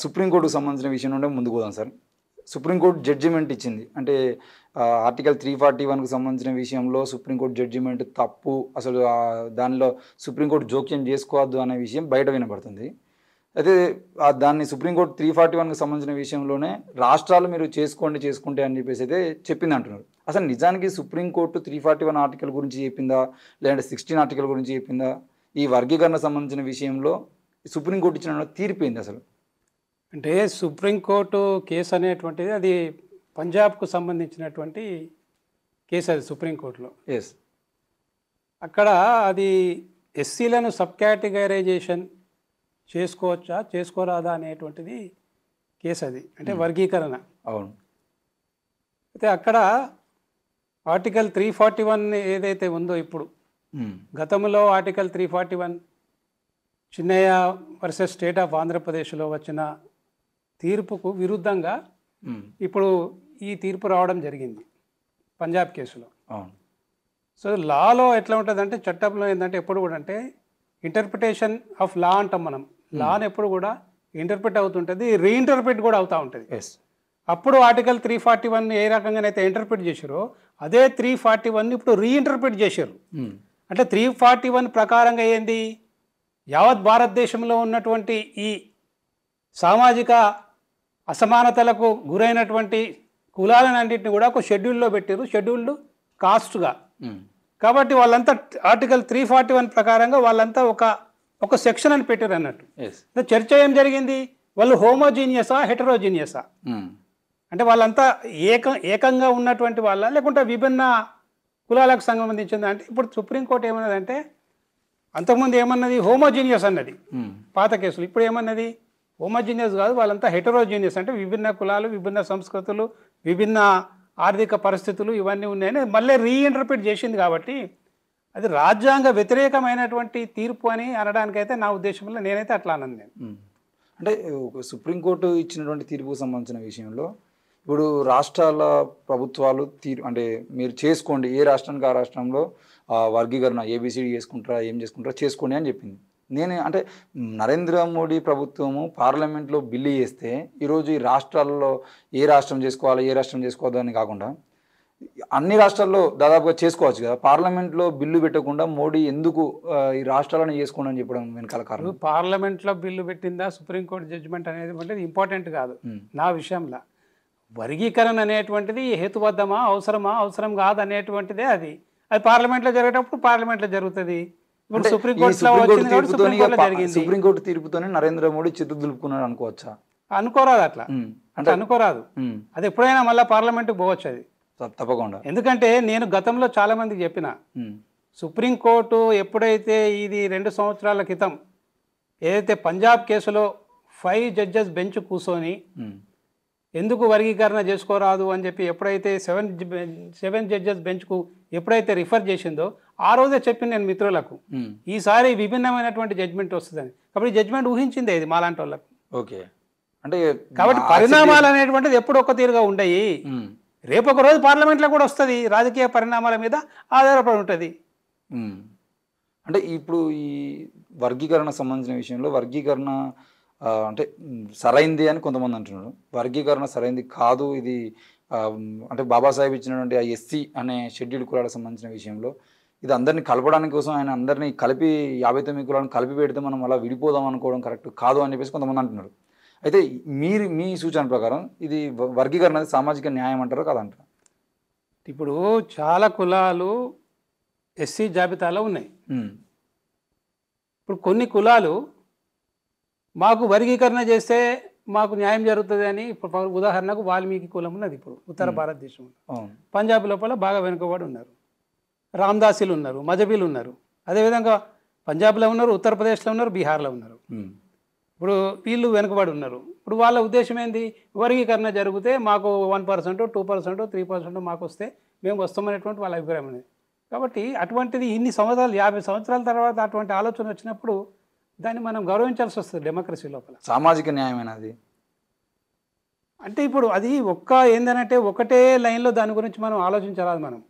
సుప్రీంకోర్టుకు సంబంధించిన విషయం నుండే ముందుకు పోదాం సార్. సుప్రీంకోర్టు జడ్జిమెంట్ ఇచ్చింది. అంటే ఆర్టికల్ 341కు సంబంధించిన విషయంలో సుప్రీంకోర్టు జడ్జిమెంట్ తప్పు, అసలు దానిలో సుప్రీంకోర్టు జోక్యం చేసుకోవద్దు అనే విషయం బయట వినపడుతుంది. అయితే దాన్ని సుప్రీంకోర్టు 341కు సంబంధించిన విషయంలోనే రాష్ట్రాలు మీరు చేసుకుంటే అని చెప్పేసి అయితే చెప్పింది అంటున్నారు. అసలు నిజానికి సుప్రీంకోర్టు 341 ఆర్టికల్ గురించి చెప్పిందా, లేదంటే 16 ఆర్టికల్ గురించి చెప్పిందా? ఈ వర్గీకరణ సంబంధించిన విషయంలో సుప్రీంకోర్టు ఇచ్చిన తీర్పు ఏంది అసలు? అంటే సుప్రీంకోర్టు కేసు అనేటువంటిది అది పంజాబ్కు సంబంధించినటువంటి కేసు, అది సుప్రీంకోర్టులో. ఎస్. అక్కడ అది ఎస్సీలను సబ్ కేటగరైజేషన్ చేసుకోవచ్చా చేసుకోరాదా అనేటువంటిది కేసు అది, అంటే వర్గీకరణ. అవును. అయితే అక్కడ ఆర్టికల్ 341 ఏదైతే ఉందో ఇప్పుడు, గతంలో article 341 Chinnaiah versus state of ఆంధ్రప్రదేశ్లో వచ్చిన తీర్పుకు విరుద్ధంగా ఇప్పుడు ఈ తీర్పు రావడం జరిగింది పంజాబ్ కేసులో. సో లాలో ఎట్లా ఉంటుందంటే, చట్టంలో ఏంటంటే ఎప్పుడు కూడా అంటే ఇంటర్ప్రిటేషన్ ఆఫ్ లా అంటాం మనం. లాని ఎప్పుడు కూడా ఇంటర్ప్రిట్ అవుతుంటుంది, రీఇంటర్ప్రిట్ కూడా అవుతూ ఉంటుంది. అప్పుడు ఆర్టికల్ 341 ఏ రకంగానైతే ఇంటర్ప్రిట్ చేశారో అదే 341 ఇప్పుడు రీఇంటర్ప్రిట్ చేశారు. అంటే 341 ప్రకారంగా ఏంది, యావత్ భారతదేశంలో ఉన్నటువంటి ఈ సామాజిక అసమానతలకు గురైనటువంటి కులాలన్నింటినీ కూడా ఒక షెడ్యూల్లో పెట్టారు, షెడ్యూల్డ్ కాస్ట్గా. కాబట్టి వాళ్ళంతా ఆర్టికల్ 341 ప్రకారంగా వాళ్ళంతా ఒక సెక్షన్ అని పెట్టారు అన్నట్టు. చర్చ ఏం జరిగింది, వాళ్ళు హోమోజీనియసా హెటరోజీనియసా, అంటే వాళ్ళంతా ఏకంగా ఉన్నటువంటి వాళ్ళ లేకుంటే విభిన్న కులాలకు సంబంధించింది. అంటే ఇప్పుడు సుప్రీంకోర్టు ఏమన్నదంటే, అంతకుముందు ఏమన్నది హోమోజీనియస్ అన్నది పాత కేసులు. ఇప్పుడు ఏమన్నది హోమోజీనియస్ కాదు, వాళ్ళంతా హెటరోజీనియస్, అంటే విభిన్న కులాలు, విభిన్న సంస్కృతులు, విభిన్న ఆర్థిక పరిస్థితులు ఇవన్నీ ఉన్నాయని మళ్ళీ రీఇంటర్ప్రిట్ చేసింది. కాబట్టి అది రాజ్యాంగ వ్యతిరేకమైనటువంటి తీర్పు అని అనడానికైతే నా ఉద్దేశంలో నేనైతే అట్లా అన్నాను నేను. అంటే సుప్రీంకోర్టు ఇచ్చినటువంటి తీర్పుకు సంబంధించిన విషయంలో ఇప్పుడు రాష్ట్రాల ప్రభుత్వాలు అంటే మీరు చేసుకోండి, ఏ రాష్ట్రానికి ఆ రాష్ట్రంలో వర్గీకరణ ఏబిసిడి చేసుకుంటారా, ఏం చేసుకుంటారా చేసుకోండి అని చెప్పింది. అంటే నరేంద్ర మోడీ ప్రభుత్వము పార్లమెంట్లో బిల్లు చేస్తే ఈరోజు ఈ రాష్ట్రాల్లో ఏ రాష్ట్రం చేసుకోవాలి, ఏ రాష్ట్రం చేసుకోవద్దు అని కాకుండా అన్ని రాష్ట్రాల్లో దాదాపుగా చేసుకోవచ్చు కదా. పార్లమెంట్లో బిల్లు పెట్టకుండా మోడీ ఎందుకు ఈ రాష్ట్రాలను చేసుకోండి అని చెప్పడం వెనకాల కారణం? పార్లమెంట్లో బిల్లు పెట్టిందా సుప్రీంకోర్టు జడ్జిమెంట్ అనేది ఇంపార్టెంట్ కాదు నా విషయంలో. వర్గీకరణ అనేటువంటిది హేతుబద్ధమా, అవసరం కాదు అనేటువంటిదే అది పార్లమెంట్లో జరిగేటప్పుడు పార్లమెంట్లో జరుగుతుంది. ఇప్పుడు సుప్రీంకోర్టు తీర్పుతోనే నరేంద్ర మోడీ చిత్తు దులుపుకున్నాడు అనుకోవచ్చా? అనుకోరాదు, అట్లా అంటే అనుకోరాదు. అది ఎప్పుడైనా మళ్ళీ పార్లమెంట్కి పోవచ్చు అది తప్పకుండా. ఎందుకంటే నేను గతంలో చాలా మందికి చెప్పిన, సుప్రీంకోర్టు ఎప్పుడైతే ఇది 2 సంవత్సరాల క్రితం ఏదైతే పంజాబ్ కేసులో 5 జడ్జెస్ బెంచ్ కూర్చొని ఎందుకు వర్గీకరణ చేసుకోరాదు అని చెప్పి ఎప్పుడైతే 7 జడ్జెస్ బెంచ్కు ఎప్పుడైతే రిఫర్ చేసిందో ఆ రోజే చెప్పింది నేను మిత్రులకు, ఈసారి విభిన్నమైనటువంటి జడ్జిమెంట్ వస్తుందని. కాబట్టి జడ్జిమెంట్ ఊహించింది ఇది మాలాంటి వాళ్ళకు. ఓకే. అంటే కాబట్టి పరిణామాలు అనేటువంటిది ఎప్పుడు ఒక తీరుగా ఉండయి. రేపు ఒక రోజు పార్లమెంట్లో కూడా వస్తుంది, రాజకీయ పరిణామాల మీద ఆధారపడి ఉంటుంది. అంటే ఇప్పుడు ఈ వర్గీకరణ సంబంధించిన విషయంలో వర్గీకరణ అంటే సరైంది అని కొంతమంది అంటున్నారు, వర్గీకరణ సరైంది కాదు ఇది. అంటే బాబాసాహెబ్ ఇచ్చినటువంటి ఆ ఎస్సీ అనే షెడ్యూల్ కులాలకు సంబంధించిన విషయంలో ఇది అందరినీ కలపడానికి కోసం ఆయన అందరినీ కలిపి 59 కులాలను కలిపి పెడితే మనం అలా విడిపోదాం అనుకోవడం కరెక్ట్ కాదు అని చెప్పేసి కొంతమంది అంటున్నారు. అయితే మీ సూచన ప్రకారం ఇది వర్గీకరణ సామాజిక న్యాయం అంటారో కాదంటారా? ఇప్పుడు చాలా కులాలు ఎస్సీ జాబితాలో ఉన్నాయి. ఇప్పుడు కొన్ని కులాలు మాకు వర్గీకరణ చేస్తే మాకు న్యాయం జరుగుతుంది అని, ఉదాహరణకు వాల్మీకి కులం ఉన్నది ఇప్పుడు ఉత్తర భారతదేశంలో. పంజాబ్ లోపల బాగా వెనుకబడి ఉన్నారు, రామదాసీలు ఉన్నారు, మజబీలు ఉన్నారు. అదేవిధంగా పంజాబ్లో ఉన్నారు, ఉత్తరప్రదేశ్లో ఉన్నారు, బీహార్లో ఉన్నారు. ఇప్పుడు వీళ్ళు వెనుకబడి ఉన్నారు. ఇప్పుడు వాళ్ళ ఉద్దేశం ఏంది, వర్గీకరణ జరిగితే మాకు 1%, 2%, 3% మాకు వస్తే మేము వస్తామనేటువంటి వాళ్ళ అభిప్రాయం అనేది. కాబట్టి అటువంటిది ఇన్ని సంవత్సరాలు 50 సంవత్సరాల తర్వాత అటువంటి ఆలోచన వచ్చినప్పుడు దాన్ని మనం గౌరవించాల్సి వస్తుంది డెమోక్రసీ లోపల. సామాజిక న్యాయమైనది అంటే ఇప్పుడు అది ఏందనంటే ఒకటే లైన్లో దాని గురించి మనం ఆలోచించాలి. మనం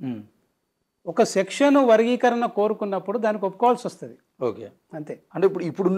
ఒక సెక్షన్ వర్గీకరణ కోరుకున్నప్పుడు దానికి ఒప్పుకోవాల్సి వస్తుంది. ఓకే, అంతే. అంటే ఇప్పుడు